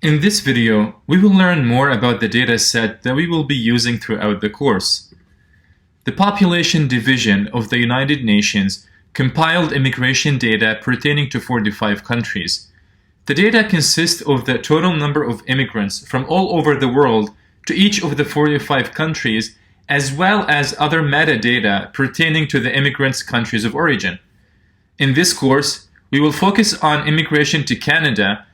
In this video, we will learn more about the data set that we will be using throughout the course. The Population Division of the United Nations compiled immigration data pertaining to 45 countries. The data consists of the total number of immigrants from all over the world to each of the 45 countries, as well as other metadata pertaining to the immigrants' countries of origin. In this course, we will focus on immigration to Canada,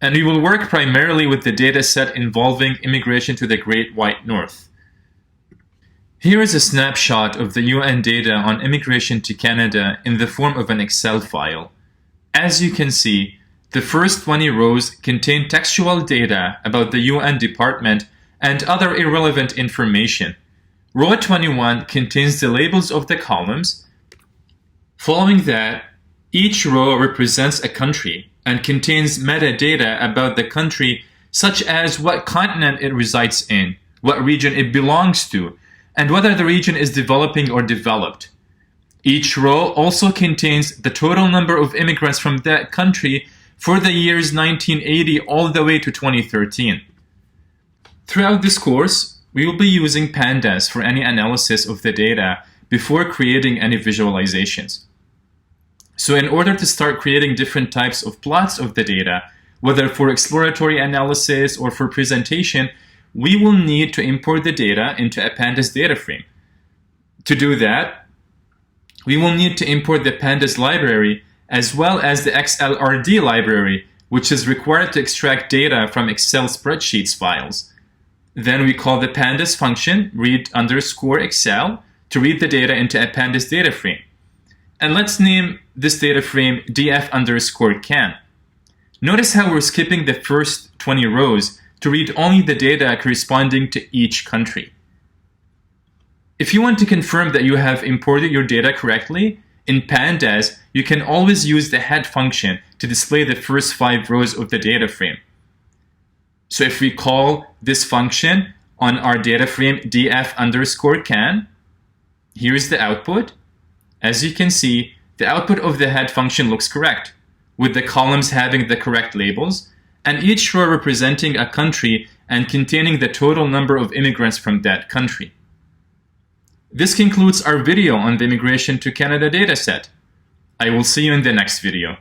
and we will work primarily with the data set involving immigration to the Great White North. Here is a snapshot of the UN data on immigration to Canada in the form of an Excel file. As you can see, the first 20 rows contain textual data about the UN department and other irrelevant information. Row 21 contains the labels of the columns. Following that, each row represents a country and contains metadata about the country, such as what continent it resides in, what region it belongs to, and whether the region is developing or developed. Each row also contains the total number of immigrants from that country for the years 1980 all the way to 2013. Throughout this course, we will be using pandas for any analysis of the data before creating any visualizations. So in order to start creating different types of plots of the data, whether for exploratory analysis or for presentation, we will need to import the data into a pandas data frame. To do that, we will need to import the pandas library as well as the XLRD library, which is required to extract data from Excel spreadsheets files. Then we call the pandas function read_Excel to read the data into a pandas data frame. And let's name this data frame df_can. Notice how we're skipping the first 20 rows to read only the data corresponding to each country. If you want to confirm that you have imported your data correctly, in pandas, you can always use the head function to display the first 5 rows of the data frame. So if we call this function on our data frame df_can, here's the output. As you can see, the output of the head function looks correct, with the columns having the correct labels, and each row representing a country and containing the total number of immigrants from that country. This concludes our video on the Immigration to Canada dataset. I will see you in the next video.